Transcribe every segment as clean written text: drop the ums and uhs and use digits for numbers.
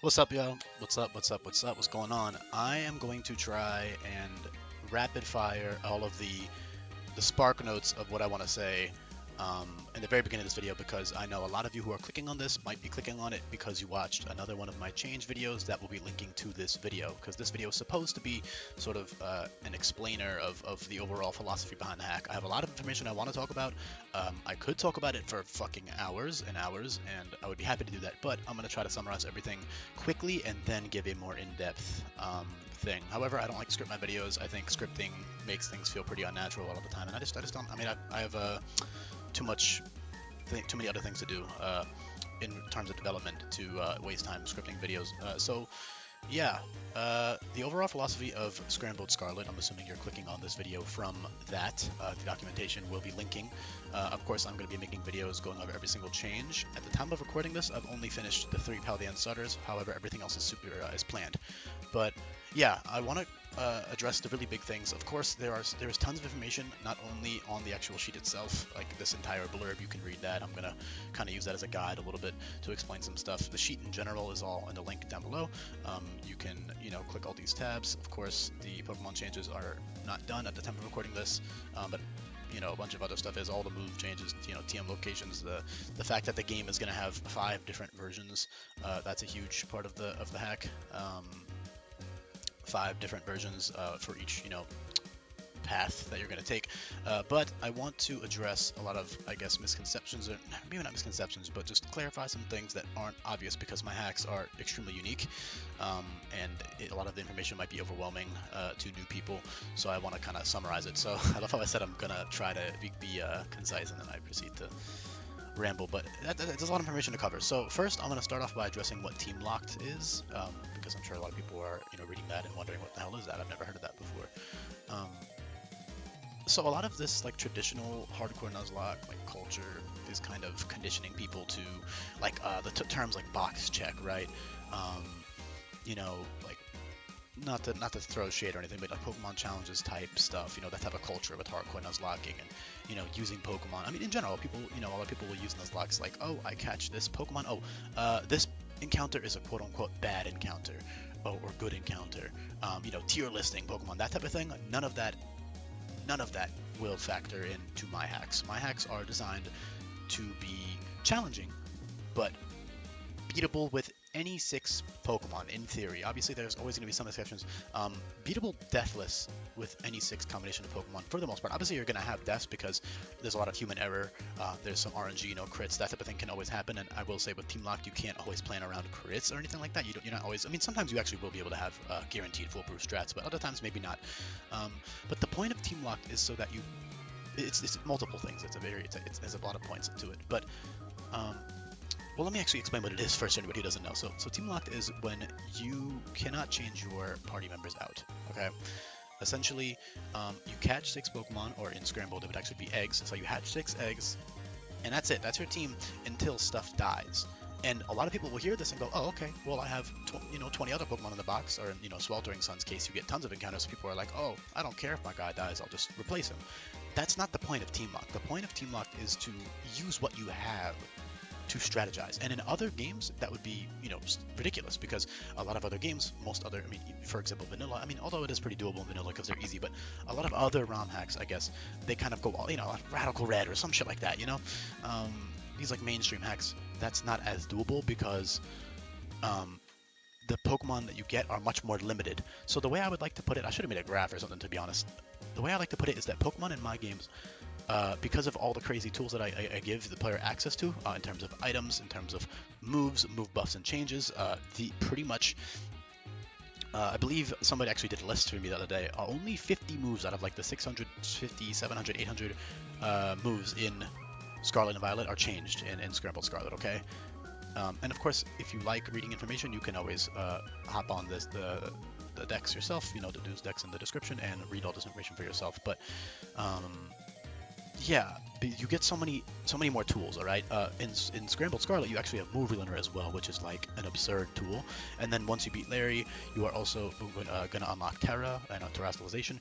What's up, yo? What's up? What's up? What's up? What's going on? I am going to try and rapid fire all of the spark notes of what I want to say in the very beginning of this video, because I know a lot of you who are clicking on this might be clicking on it because you watched another one of my change videos that will be linking to this video, because this video is supposed to be sort of an explainer of the overall philosophy behind the hack. I have a lot of information I want to talk about. I could talk about it for fucking hours and hours, and I would be happy to do that, but I'm going to try to summarize everything quickly and then give a more in-depth thing. However, I don't like to script my videos. I think scripting makes things feel pretty unnatural all of the time, and I just don't. I mean, I have too many other things to do in terms of development to waste time scripting videos. So yeah, the overall philosophy of Scrambled Scarlet, I'm assuming you're clicking on this video from that. The documentation will be linking. Of course, I'm going to be making videos going over every single change. At the time of recording this, I've only finished the 3 Paldean starters. However, everything else is super is planned. But yeah, I want to address the really big things. Of course, there's tons of information, not only on the actual sheet itself, like this entire blurb, you can read that. I'm gonna kind of use that as a guide a little bit to explain some stuff. The sheet in general is all in the link down below. You can, click all these tabs. Of course, the Pokemon changes are not done at the time of recording this, but a bunch of other stuff is all the move changes, TM locations, the fact that the game is going to have 5 different versions. That's a huge part of the hack. 5 different versions for each, path that you're going to take. But I want to address a lot of, I guess, misconceptions, or maybe not misconceptions, but just clarify some things that aren't obvious, because my hacks are extremely unique, and a lot of the information might be overwhelming to new people. So I want to kind of summarize it. So I love how I said I'm going to try to be concise, and then I proceed to ramble, but there's a lot of information to cover. So first, I'm going to start off by addressing what Teamlocked is, because I'm sure a lot of people are reading that and wondering what the hell is that. I've never heard of that before. So a lot of this traditional hardcore nuzlocke culture is kind of conditioning people to the terms like box check, right? Like not to throw shade or anything, but like Pokemon challenges type stuff, that type of culture with hardcore nuzlocking and using Pokemon. I mean, in general, people, a lot of people will use nuzlockes like, oh, I catch this Pokemon. Oh, this encounter is a quote unquote bad encounter, or good encounter. Tier listing Pokemon, that type of thing. None of that will factor into my hacks. My hacks are designed to be challenging, but beatable with any 6 Pokemon, in theory. Obviously, there's always going to be some exceptions. Beatable deathless with any 6 combination of Pokemon, for the most part. Obviously, you're going to have deaths because there's a lot of human error. There's some RNG, crits, that type of thing can always happen. And I will say with Teamlocked, you can't always plan around crits or anything like that. You're not always. I mean, sometimes you actually will be able to have guaranteed foolproof strats, but other times maybe not. But the point of Teamlocked is so that it's multiple things. There's a lot of points to it, but. Well, let me actually explain what it is first, for anybody who doesn't know. So Teamlocked is when you cannot change your party members out, okay? Essentially, you catch 6 Pokemon, or in Scrambled, it would actually be eggs. So you hatch 6 eggs, and that's it. That's your team until stuff dies. And a lot of people will hear this and go, oh, okay, well, I have 20 other Pokemon in the box, or in Sweltering Sun's case, you get tons of encounters. People are like, oh, I don't care if my guy dies, I'll just replace him. That's not the point of Teamlocked. The point of Teamlocked is to use what you have to strategize. And in other games, that would be, ridiculous, because a lot of other games, for example, vanilla, although it is pretty doable in vanilla because they're easy, but a lot of other ROM hacks, I guess, they kind of go all, radical red or some shit like that, these mainstream hacks, that's not as doable because the Pokemon that you get are much more limited. So the way I would like to put it, I should have made a graph or something, to be honest. The way I like to put it is that Pokemon in my games, because of all the crazy tools that I give the player access to, in terms of items, in terms of moves, move buffs and changes, pretty much, I believe somebody actually did a list for me the other day, only 50 moves out of the 650, 700, 800 moves in Scarlet and Violet are changed in Scrambled Scarlet, okay? And of course, if you like reading information, you can always hop on the decks yourself, the news decks in the description, and read all this information for yourself. But Yeah, you get so many more tools. All right. In Scrambled Scarlet, you actually have Move Relearner as well, which is like an absurd tool. And then once you beat Larry, you are also going to unlock Terra and Terrestrialization.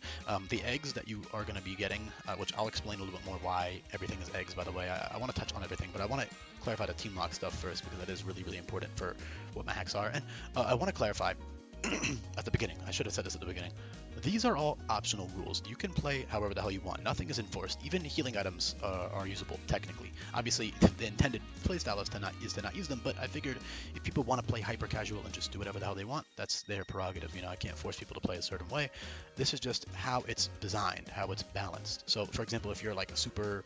The eggs that you are going to be getting, which I'll explain a little bit more why everything is eggs. By the way, I want to touch on everything, but I want to clarify the team lock stuff first because that is really really important for what my hacks are. And I want to clarify at the beginning. I should have said this at the beginning. These are all optional rules. You can play however the hell you want. Nothing is enforced. Even healing items are usable technically. Obviously, the intended playstyle is to not use them. But I figured if people want to play hyper casual and just do whatever the hell they want, that's their prerogative. You know, I can't force people to play a certain way. This is just how it's designed, how it's balanced. So, for example, if you're like a super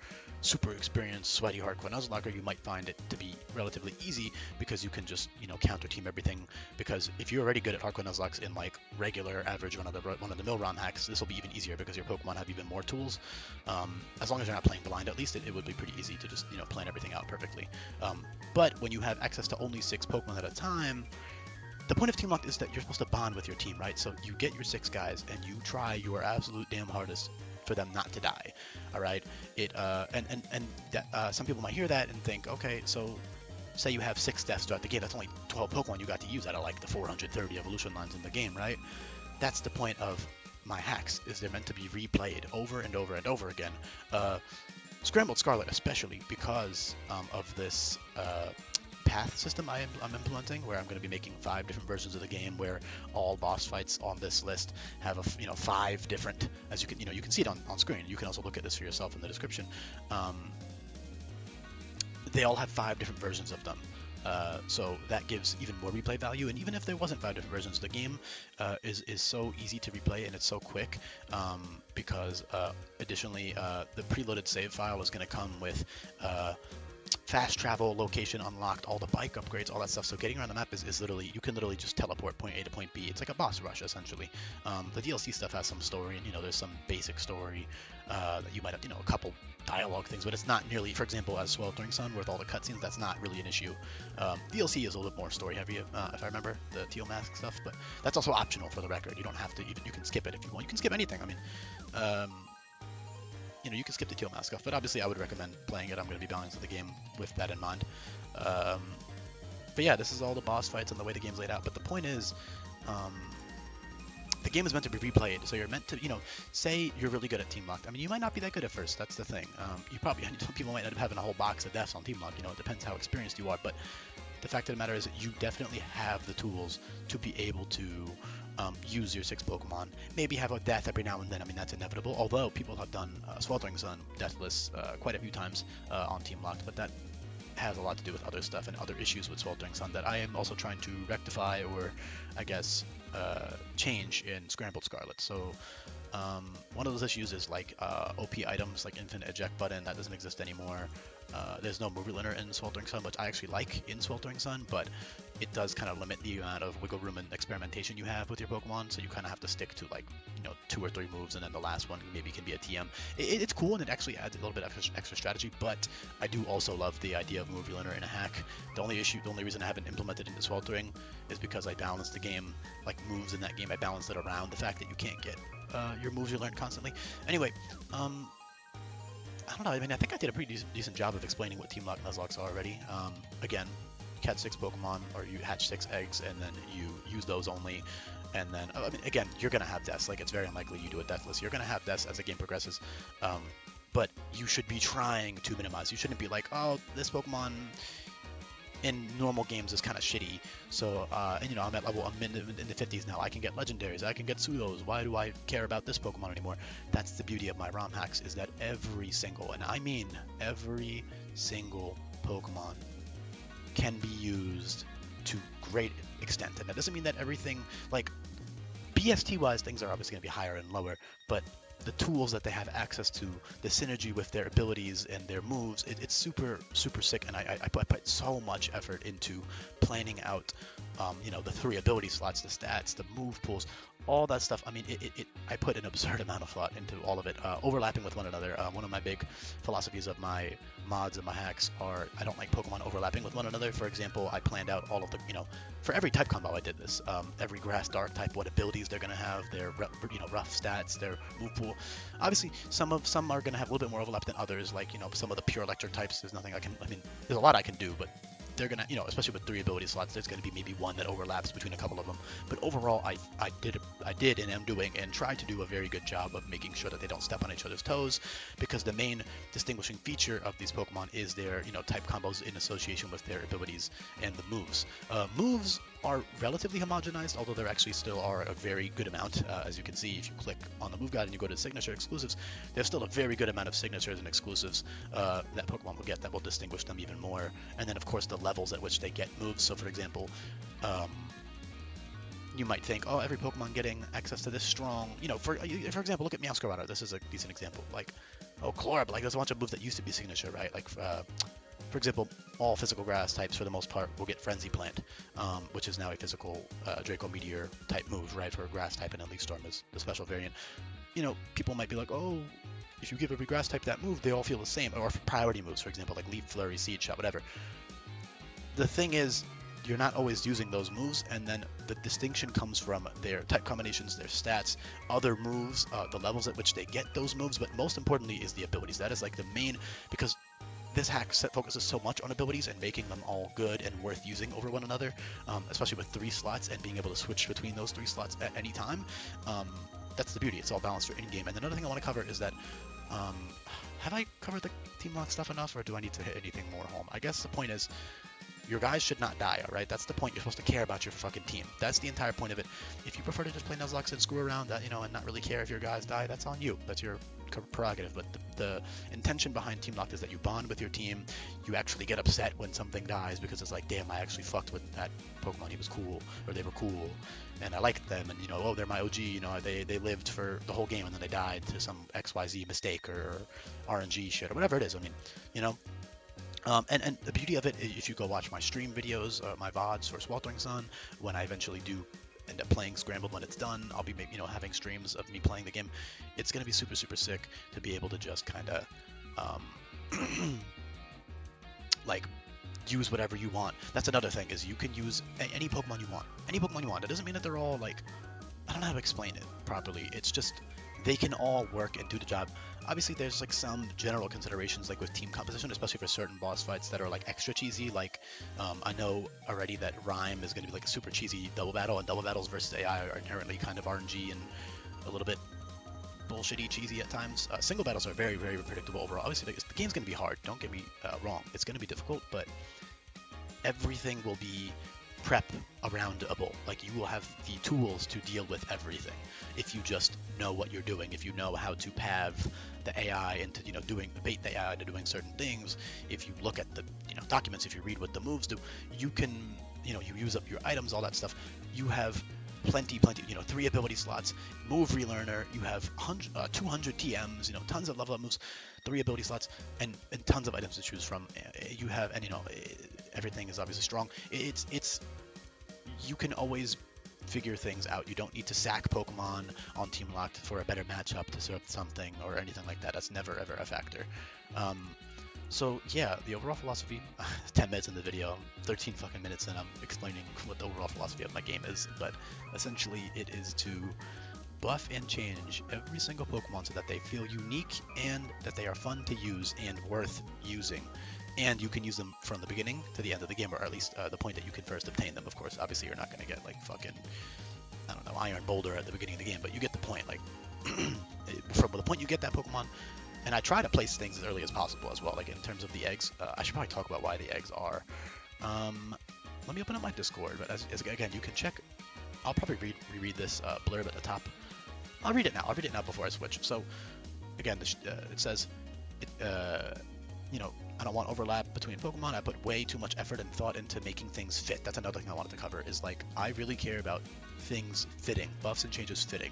experienced, sweaty hardcore nuzlocker, you might find it to be relatively easy because you can just counter team everything. Because if you're already good at hardcore nuzlocks in like regular average one of the mill ROM hacks, this will be even easier because your Pokemon have even more tools. As long as you're not playing blind, at least it would be pretty easy to just plan everything out perfectly. But when you have access to only 6 Pokemon at a time, the point of Teamlocked is that you're supposed to bond with your team, right? So you get your 6 guys and you try your absolute damn hardest for them not to die. All right. Some people might hear that and think, okay, so say you have 6 deaths throughout the game, that's only 12 Pokemon you got to use out of like the 430 evolution lines in the game, right? That's the point of my hacks, is they're meant to be replayed over and over and over again. Scrambled Scarlet especially because of this path system I'm implementing, where I'm going to be making 5 different versions of the game, where all boss fights on this list have 5 different, as you can see it on screen. You can also look at this for yourself in the description. They all have 5 different versions of them. So that gives even more replay value. And even if there wasn't 5 different versions, the game is so easy to replay and it's so quick because additionally the preloaded save file is going to come with fast travel, location unlocked, all the bike upgrades, all that stuff. So getting around the map is literally, you can literally just teleport point A to point B. It's like a boss rush essentially. The DLC stuff has some story, and there's some basic story that you might have, a couple dialogue things, but it's not nearly, for example, as Sweltering Sun with all the cutscenes, that's not really an issue. DLC is a little bit more story heavy, if I remember the Teal Mask stuff, but that's also optional for the record. You don't have to, even you can skip it if you want. You can skip anything. I mean, you can skip the Teal Mask stuff, but obviously I would recommend playing it. I'm going to be balancing the game with that in mind. But yeah, this is all the boss fights and the way the game's laid out. But the point is, the game is meant to be replayed, so you're meant to, say you're really good at Teamlocked. I mean, you might not be that good at first. That's the thing. People might end up having a whole box of deaths on Teamlocked. It depends how experienced you are. But the fact of the matter is that you definitely have the tools to be able to use your 6 Pokemon. Maybe have a death every now and then. I mean, that's inevitable. Although people have done Sweltering Sun deathless quite a few times on Teamlocked, but that has a lot to do with other stuff and other issues with Sweltering Sun that I am also trying to rectify, or I guess change in Scrambled Scarlet. So one of those issues is like OP items like Infinite Eject Button. That doesn't exist anymore. There's no Movie Linear in Sweltering Sun, which I actually like in Sweltering Sun, but it does kind of limit the amount of wiggle room and experimentation you have with your Pokemon, so you kind of have to stick to like 2 or 3 moves, and then the last one maybe can be a TM. It's cool, and it actually adds a little bit of extra strategy, but I do also love the idea of Movie Linear in a hack. The only reason I haven't implemented it into Sweltering is because I balanced the game, like moves in that game, I balanced it around the fact that you can't get your moves you learn constantly. Anyway, I don't know. I mean, I think I did a pretty decent job of explaining what Teamlocked Nuzlockes are already. Again, catch 6 Pokemon, or you hatch 6 eggs, and then you use those only. And then, I mean, again, you're gonna have deaths. Like, it's very unlikely you do a deathless. You're gonna have deaths as the game progresses. But you should be trying to minimize. You shouldn't be like, oh, this Pokemon in normal games is kind of shitty. So, and I'm at level, I'm in the 50s now. I can get legendaries. I can get pseudos. Why do I care about this Pokemon anymore? That's the beauty of my ROM hacks, is that every single, and I mean every single Pokemon can be used to great extent. And that doesn't mean that everything, like BST wise, things are obviously going to be higher and lower, but the tools that they have access to, the synergy with their abilities and their moves, it's super sick. And I put so much effort into planning out the 3 ability slots, the stats, the move pools, all that stuff. I mean, I put an absurd amount of thought into all of it, overlapping with one another. One of my big philosophies of my mods and my hacks are I don't like Pokemon overlapping with one another. For example, I planned out all of the, for every type combo I did this. Every grass dark type, what abilities they're gonna have, their rough stats, their move pool. Obviously, some are gonna have a little bit more overlap than others. Like some of the pure electric types, there's nothing I can. I mean, there's a lot I can do, but they're gonna, especially with 3 ability slots, there's gonna be maybe one that overlaps between a couple of them. But overall, I did and am doing and try to do a very good job of making sure that they don't step on each other's toes, because the main distinguishing feature of these Pokemon is their, type combos in association with their abilities and the moves. Moves are relatively homogenized, although there actually still are a very good amount. As you can see, if you click on the move guide and you go to signature exclusives, there's still a very good amount of signatures and exclusives that Pokemon will get that will distinguish them even more. And then, of course, the levels at which they get moves. So, for example, you might think, oh, every Pokemon getting access to this strong, for example, look at Meowscarada. This is a decent example. Like, oh, Chlorb, like there's a bunch of moves that used to be signature, right? Like, for example, all physical grass types, for the most part, will get Frenzy Plant, which is now a physical Draco Meteor type move, right? For a grass type, and then Leaf Storm is the special variant. People might be like, oh, if you give every grass type that move, they all feel the same. Or for priority moves, for example, like Leaf Flurry, Seed Shot, whatever. The thing is, you're not always using those moves, and then the distinction comes from their type combinations, their stats, other moves, the levels at which they get those moves, but most importantly is the abilities. That is like the main, because this hack set focuses so much on abilities and making them all good and worth using over one another, especially with 3 slots and being able to switch between those 3 slots at any time. That's the beauty. It's all balanced for in-game. And another thing I want to cover is that, have I covered the Teamlocked stuff enough, or do I need to hit anything more home? I guess the point is, your guys should not die, alright? That's the point. You're supposed to care about your fucking team. That's the entire point of it. If you prefer to just play nuzlockes and screw around, and not really care if your guys die, that's on you. That's your prerogative. But the intention behind Teamlocked is that you bond with your team. You actually get upset when something dies, because it's like, damn, I actually fucked with that Pokemon. He was cool, or they were cool, and I liked them, and oh, they're my OG. They lived for the whole game, and then they died to some XYZ mistake or RNG shit or whatever it is. I mean, and the beauty of it, if you go watch my stream videos, my VODs for Sweltering Sun, when I eventually do end up playing Scrambled when it's done, I'll be having streams of me playing the game. It's gonna be super, super sick to be able to just kind of like use whatever you want. That's another thing, is you can use any Pokemon you want. Any Pokemon you want. That doesn't mean that they're all like, I don't know how to explain it properly. It's just they can all work and do the job. Obviously, there's like some general considerations, like with team composition, especially for certain boss fights that are like extra cheesy. Like, I know already that Rhyme is going to be like a super cheesy double battle, and double battles versus AI are inherently kind of RNG and a little bit bullshitty, cheesy at times. Single battles are very, very predictable overall. Obviously, the game's going to be hard. Don't get me wrong. It's going to be difficult, but everything will be prep aroundable. Like, you will have the tools to deal with everything if you just know what you're doing, if you know how to path the AI into bait the AI into doing certain things. If you look at the documents, if you read what the moves do, you can you use up your items, all that stuff. You have plenty 3 ability slots, move relearner, you have 200 TMs, tons of level up moves, 3 ability slots, and tons of items to choose from. You have, and everything is obviously strong. It's you can always figure things out. You don't need to sack Pokemon on Teamlocked for a better matchup to serve something or anything like that. That's never ever a factor. So yeah, the overall philosophy, 10 minutes in the video, 13 fucking minutes, and I'm explaining what the overall philosophy of my game is, but essentially it is to buff and change every single Pokemon so that they feel unique and that they are fun to use and worth using. And you can use them from the beginning to the end of the game, or at least the point that you can first obtain them. Of course, obviously you're not going to get like fucking, I don't know, Iron Boulder at the beginning of the game, but you get the point. Like, from the point you get that Pokemon, and I try to place things as early as possible as well, like in terms of the eggs. I should probably talk about why the eggs are. Let me open up my Discord, but as again, you can check. I'll probably reread this blurb at the top. I'll read it now. I'll read it now before I switch. So, again, it says, I don't want overlap between Pokemon. I put way too much effort and thought into making things fit. That's another thing I wanted to cover, is like, I really care about things fitting, buffs and changes fitting,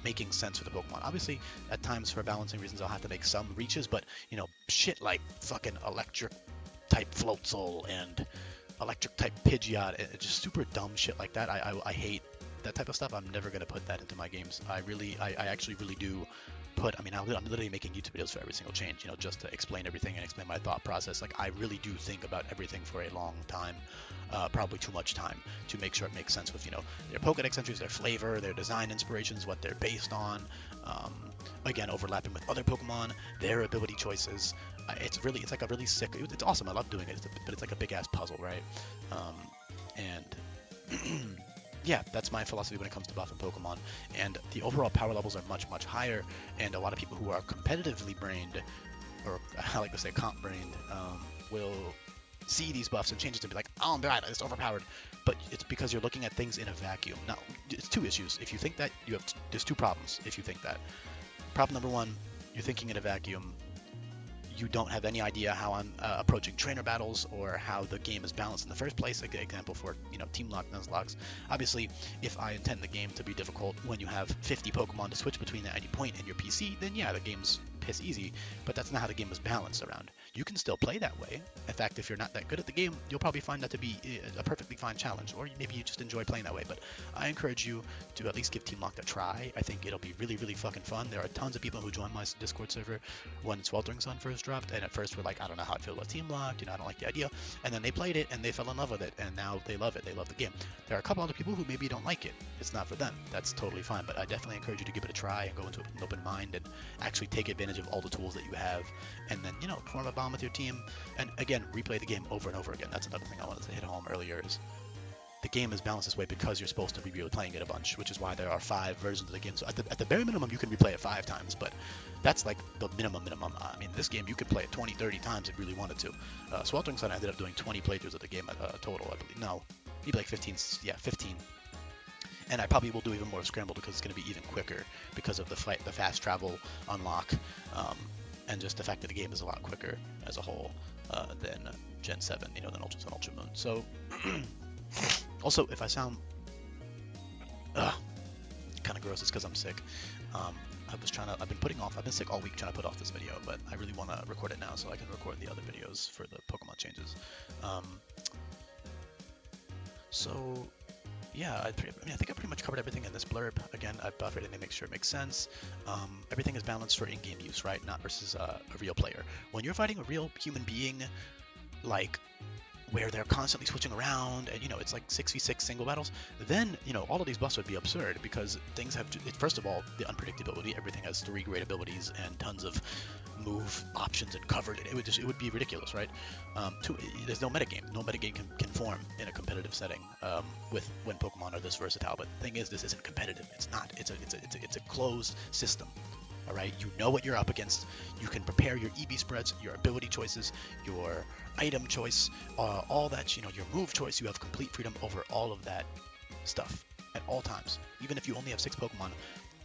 making sense for the Pokemon. Obviously, at times for balancing reasons, I'll have to make some reaches, but shit like fucking electric type Floatzel and electric type Pidgeot, and just super dumb shit like that. I hate that type of stuff, I'm never gonna put that into my games. I actually really do put. I mean, I'm literally making YouTube videos for every single change, you know, just to explain everything and explain my thought process. Like, I really do think about everything for a long time, probably too much time, to make sure it makes sense with, you know, their Pokedex entries, their flavor, their design inspirations, what they're based on. Again, overlapping with other Pokemon, their ability choices. It's like a really sick. It's awesome. I love doing it, but it's like a big ass puzzle, right? And yeah, that's my philosophy when it comes to buffing Pokemon. And the overall power levels are much, much higher. And a lot of people who are competitively brained, or I like to say comp brained, will see these buffs and changes and be like, oh, God, it's overpowered. But it's because you're looking at things in a vacuum. Now, it's two issues. If you think that, there's two problems if you think that. Problem number one, you're thinking in a vacuum. You don't have any idea how I'm approaching trainer battles or how the game is balanced in the first place. Like, example for, you know, Teamlocked, nuzlockes. Obviously, if I intend the game to be difficult when you have 50 Pokemon to switch between at any point in your PC, then yeah, the game's piss easy. But that's not how the game is balanced around. You can still play that way. In fact, if you're not that good at the game, you'll probably find that to be a perfectly fine challenge, or maybe you just enjoy playing that way. But I encourage you to at least give Teamlocked a try. I think it'll be really, really fucking fun. There are tons of people who join my Discord server when Sweltering Sun first dropped, and at first we're like, I don't know how I feel about Teamlocked, you know, I don't like the idea. And then they played it and they fell in love with it, and now they love it. They love the game. There are a couple other people who maybe don't like it. It's not for them. That's totally fine. But I definitely encourage you to give it a try and go into it with an open mind and actually take advantage of all the tools that you have, and then, you know, form a bond with your team. And again, replay the game over and over again. That's another thing I wanted to hit home earlier, is the game is balanced this way because you're supposed to be replaying it a bunch, which is why there are 5 versions of the game. So at the very minimum, you can replay it 5 times, but that's like the minimum. I mean, this game, you could play it 20, 30 times if you really wanted to. Sweltering Sun, I ended up doing 20 playthroughs of the game total, I believe. No, maybe like 15. Yeah, 15. And I probably will do even more Scrambled because it's going to be even quicker because of the fast travel unlock, and just the fact that the game is a lot quicker as a whole than Gen 7, you know, than Ultra Sun, Ultra Moon. So, also, if I sound kind of gross, it's because I'm sick. I've been sick all week trying to put off this video, but I really want to record it now so I can record the other videos for the Pokemon changes. So, yeah, I think I pretty much covered everything in this blurb. Again, I've buffered it to make sure it makes sense. Everything is balanced for in-game use, right? Not versus a real player. When you're fighting a real human being, like, where they're constantly switching around and, you know, it's like 6v6 single battles, then, you know, all of these buffs would be absurd because things have first of all, the unpredictability. Everything has 3 great abilities and tons of move options and covered. It would be ridiculous, right? There's no metagame. No metagame can form in a competitive setting with when Pokemon are this versatile. But the thing is, this isn't competitive. It's not. It's a closed system. All right, you know what you're up against. You can prepare your EV spreads, your ability choices, your item choice, all that. You know, your move choice. You have complete freedom over all of that stuff at all times. Even if you only have 6 Pokemon,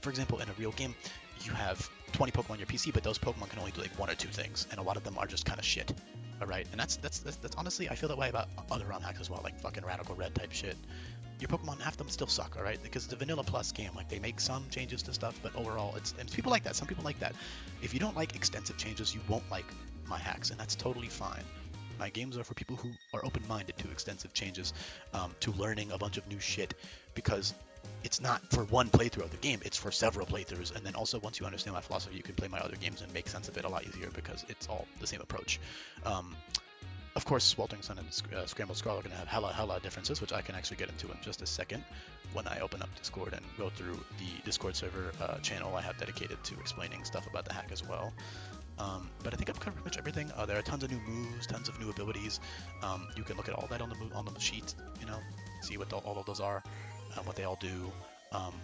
for example, in a real game, you have 20 Pokemon on your PC, but those Pokemon can only do like 1 or 2 things, and a lot of them are just kind of shit. All right, and that's honestly, I feel that way about other ROM hacks as well, like fucking Radical Red type shit. Your Pokemon, half of them still suck, all right? Because it's a vanilla plus game. Like, they make some changes to stuff, but overall, it's people like that. Some people like that. If you don't like extensive changes, you won't like my hacks, and that's totally fine. My games are for people who are open-minded to extensive changes, to learning a bunch of new shit, because it's not for one playthrough of the game, it's for several playthroughs. And then also, once you understand my philosophy, you can play my other games and make sense of it a lot easier because it's all the same approach. Of course, Sweltering Sun and Scrambled Scarlet are going to have hella differences, which I can actually get into in just a second when I open up Discord and go through the Discord server channel I have dedicated to explaining stuff about the hack as well. But I think I've covered pretty much everything. There are tons of new moves, tons of new abilities. You can look at all that on the sheet, you know, see what all of those are, what they all do.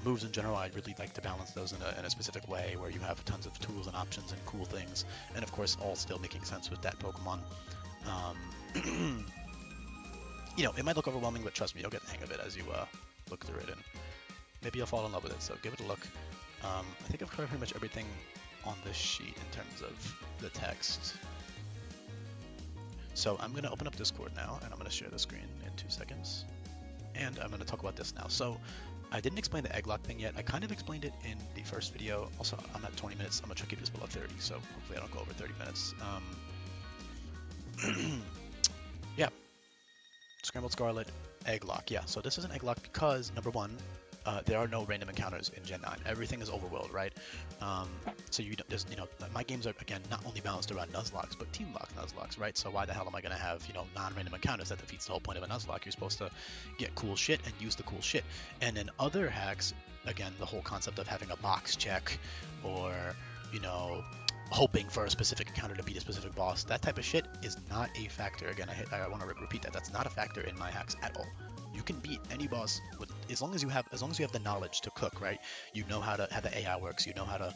Moves in general, I'd really like to balance those in a specific way where you have tons of tools and options and cool things, and of course all still making sense with that Pokemon. You know, it might look overwhelming, but trust me, you'll get the hang of it as you look through it, and maybe you'll fall in love with it, so give it a look. I think I've covered pretty much everything on this sheet in terms of the text. So I'm going to open up Discord now, and I'm going to share the screen in 2 seconds. And I'm going to talk about this now. So I didn't explain the egg lock thing yet. I kind of explained it in the first video. Also, I'm at 20 minutes. I'm going to try to keep this below 30, so hopefully I don't go over 30 minutes. Yeah. Scrambled Scarlet, egg lock. Yeah, so this is an egg lock because, number one, there are no random encounters in Gen 9. Everything is overworld, right? So my games are, again, not only balanced around nuzlockes, but team-locked nuzlockes, right? So why the hell am I going to have, non-random encounters? That defeats the whole point of a nuzlocke. You're supposed to get cool shit and use the cool shit. And in other hacks, again, the whole concept of having a box check or, hoping for a specific encounter to beat a specific boss, that type of shit is not a factor. Again, I want to repeat that. That's not a factor in my hacks at all. You can beat any boss as long as you have the knowledge to cook, right? You know how the AI works. You know how to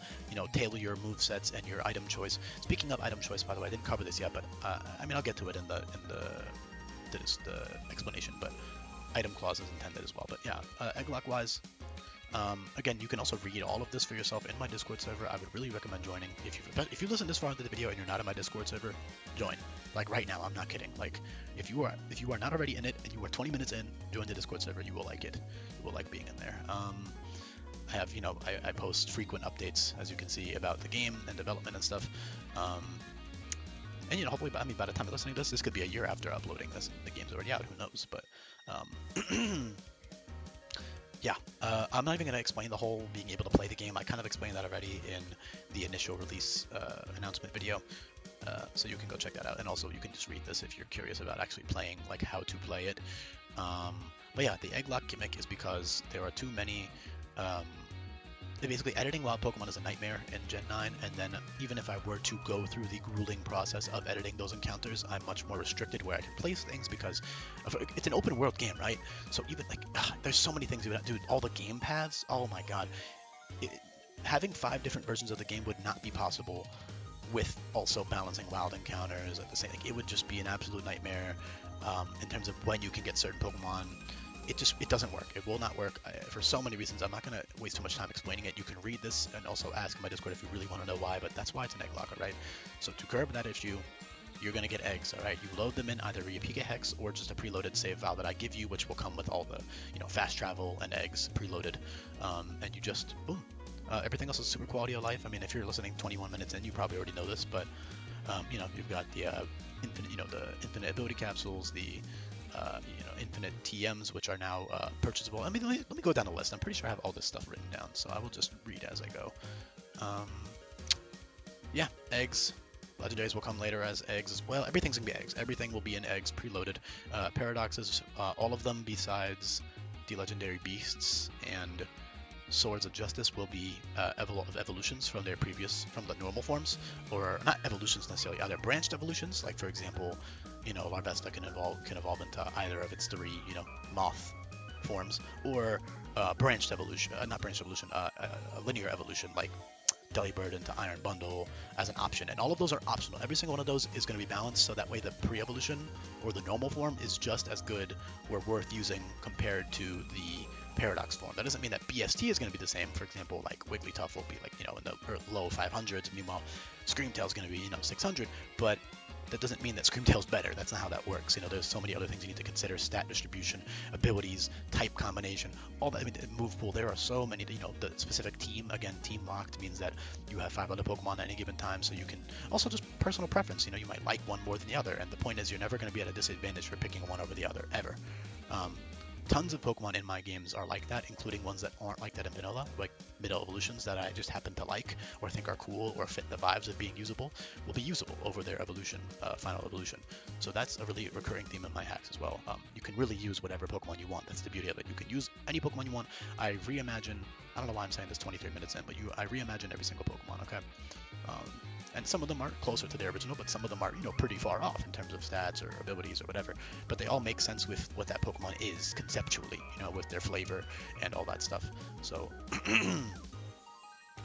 tailor your move sets and your item choice. Speaking of item choice, by the way, I didn't cover this yet, but I'll get to it in the explanation. But item clause is intended as well. But yeah, Egglock wise. Again, you can also read all of this for yourself in my Discord server. I would really recommend joining. If you listen this far into the video and you're not in my Discord server, join. Like right now, I'm not kidding. Like if you are not already in it and you are 20 minutes in, join the Discord server. You will like it. You will like being in there. I have, I post frequent updates, as you can see, about the game and development and stuff. And hopefully, by the time you're listening to this could be a year after uploading this. The game's already out. Who knows? But yeah, I'm not even going to explain the whole being able to play the game. I kind of explained that already in the initial release announcement video, so you can go check that out. And also, you can just read this if you're curious about actually playing, like how to play it. But yeah, the Egglock gimmick is because there are too many. Basically, editing wild Pokemon is a nightmare in Gen 9, and then even if I were to go through the grueling process of editing those encounters, I'm much more restricted where I can place things because it's an open world game, right? So even there's so many things you would do. All the game paths, oh my god. Having 5 different versions of the game would not be possible with also balancing wild encounters at the same. It would just be an absolute nightmare in terms of when you can get certain Pokemon. It doesn't work. It will not work for so many reasons. I'm not going to waste too much time explaining it. You can read this and also ask in my Discord if you really want to know why, but that's why it's an egg locker, right? So to curb that issue, you're going to get eggs, all right? You load them in either via Pika Hex or just a preloaded save file that I give you, which will come with all the, fast travel and eggs preloaded. And you just, boom. Everything else is super quality of life. I mean, if you're listening 21 minutes in, you probably already know this, but, you've got the infinite ability capsules, the infinite TMs, which are now purchasable. I mean, let me go down the list. I'm pretty sure I have all this stuff written down, so I will just read as I go. Yeah, eggs. Legendaries will come later as eggs as well. Everything's going to be eggs. Everything will be in eggs, preloaded. Paradoxes, all of them besides the legendary beasts and Swords of Justice will be evolutions from the normal forms, or not evolutions necessarily, either branched evolutions, like for example, Larvesta can evolve into either of its 3, moth forms, or branched evolution, not branched evolution, a linear evolution, like Delibird into Iron Bundle as an option, and all of those are optional. Every single one of those is going to be balanced, so that way the pre-evolution or the normal form is just as good or worth using compared to the Paradox form. That doesn't mean that BST is going to be the same. For example, like Wigglytuff will be like in the low 500s. Meanwhile, Screamtail is going to be 600. But that doesn't mean that Screamtail's better. That's not how that works. There's so many other things you need to consider: stat distribution, abilities, type combination, all that. I mean, move pool. There are so many. The specific team. Again, team locked means that you have 5 other Pokemon at any given time. So you can also just personal preference. You might like one more than the other. And the point is, you're never going to be at a disadvantage for picking one over the other ever. Tons of Pokemon in my games are like that, including ones that aren't like that in vanilla, like middle evolutions that I just happen to like or think are cool or fit the vibes of being usable, will be usable over their evolution, final evolution. So that's a really recurring theme in my hacks as well. You can really use whatever Pokemon you want. That's the beauty of it. You can use any Pokemon you want. I don't know why I'm saying this 23 minutes in, but I reimagine every single Pokemon, okay? And some of them are closer to their original, but some of them are, pretty far off in terms of stats or abilities or whatever. But they all make sense with what that Pokemon is conceptually, with their flavor and all that stuff. So, and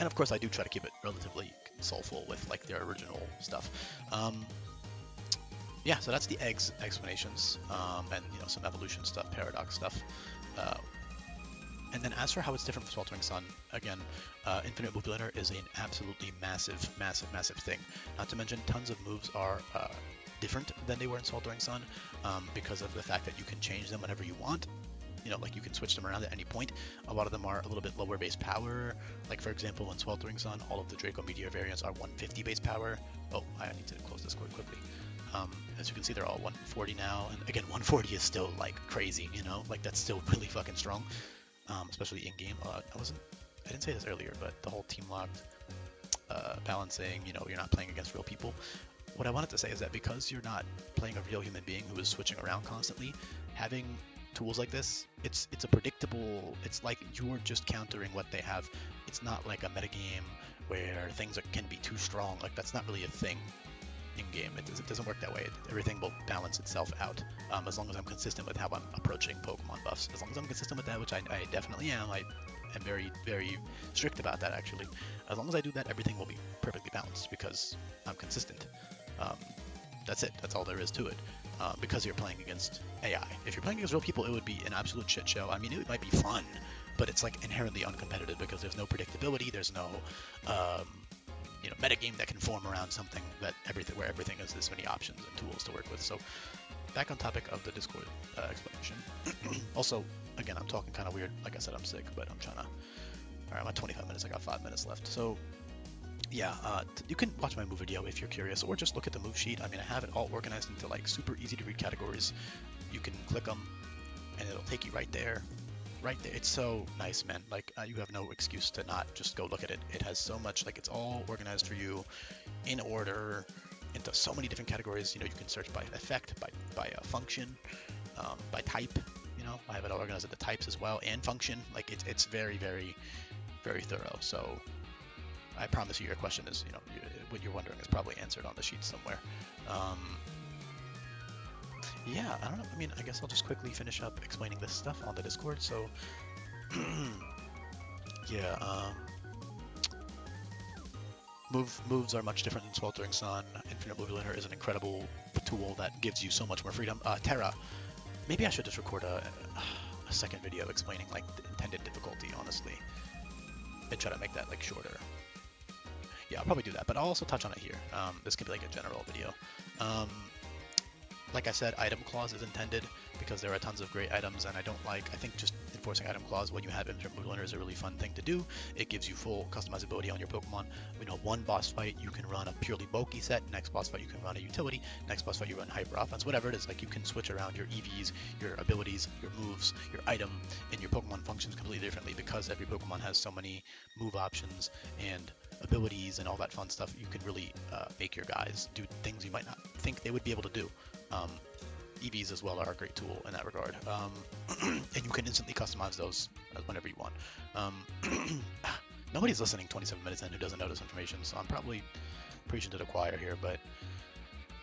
of course, I do try to keep it relatively soulful with like their original stuff. Yeah, so that's the eggs explanations, and some evolution stuff, paradox stuff. And then as for how it's different from Sweltering Sun, again, Infinite Move Builder is an absolutely massive thing. Not to mention, tons of moves are different than they were in Sweltering Sun because of the fact that you can change them whenever you want. Like you can switch them around at any point. A lot of them are a little bit lower base power. Like for example, in Sweltering Sun, all of the Draco Meteor variants are 150 base power. Oh, I need to close Discord quickly. As you can see, they're all 140 now. And again, 140 is still like crazy, like that's still really fucking strong. especially in game. I didn't say this earlier, but the whole team locked balancing, you're not playing against real people. What I wanted to say is that because you're not playing a real human being who is switching around constantly, having tools like this, it's a predictable. It's like you're just countering what they have. It's not like a metagame where things can be too strong. Like that's not really a thing in game. It doesn't work that way. Everything will balance itself out as long as I'm consistent with how I'm approaching Pokemon buffs. As long as I'm consistent with that, which I definitely am. I am very, very strict about that actually. As long as I do that, everything will be perfectly balanced because I'm consistent. That's it. That's all there is to it. Because you're playing against AI. If you're playing against real people, it would be an absolute shit show. I mean, it might be fun, but it's like inherently uncompetitive because there's no predictability. There's no metagame that can form around something where everything has this many options and tools to work with. So back on topic of the Discord explanation. Also, again, I'm talking kind of weird. Like I said, I'm sick, but I'm trying to. All right, I'm at 25 minutes. I got 5 minutes left. So yeah, you can watch my move video if you're curious, or just look at the move sheet. I mean, I have it all organized into like super easy to read categories. You can click them, and it'll take you right there. Right there. It's so nice, man. Like you have no excuse to not just go look at it. It has so much, like it's all organized for you in order into so many different categories. You can search by effect, by function, by type. I have it all organized at the types as well and function. Like it's very, very, very thorough. So I promise you, your question is, what you're wondering is probably answered on the sheet somewhere. Yeah, I don't know. I mean, I guess I'll just quickly finish up explaining this stuff on the Discord. So, yeah, moves are much different than Sweltering Sun. Infinite Move Learner is an incredible tool that gives you so much more freedom. Terra, maybe I should just record a second video explaining like the intended difficulty, honestly, and try to make that like shorter. Yeah, I'll probably do that, but I'll also touch on it here. This could be like a general video. Like I said, item clause is intended because there are tons of great items, and I think just enforcing item clause when you have Infinite Move Learner is a really fun thing to do. It gives you full customizability on your Pokemon. One boss fight you can run a purely bulky set, next boss fight you can run a utility, next boss fight you run hyper offense, whatever it is. Like you can switch around your EVs, your abilities, your moves, your item, and your Pokemon functions completely differently because every Pokemon has so many move options and abilities and all that fun stuff. You can really make your guys do things you might not think they would be able to do. EVs as well are a great tool in that regard, and you can instantly customize those whenever you want. Nobody's listening 27 minutes in who doesn't know this information, so I'm probably preaching to the choir here, but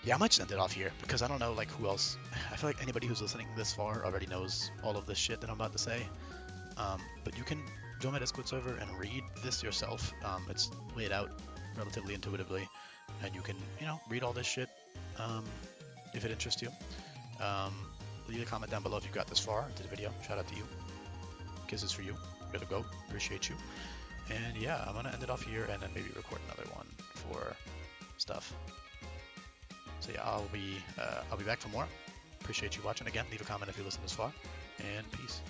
yeah, I might just end it off here because I don't know like who else. I feel like anybody who's listening this far already knows all of this shit that I'm about to say, but you can join my Discord server and read this yourself. It's laid out relatively intuitively, and you can read all this shit if it interests you. Leave a comment down below if you got this far into the video. Shout out to you. Kisses for you. You're the GOAT. Appreciate you. And yeah, I'm gonna end it off here and then maybe record another one for stuff. So yeah, I'll be back for more. Appreciate you watching again. Leave a comment if you listen this far, and peace.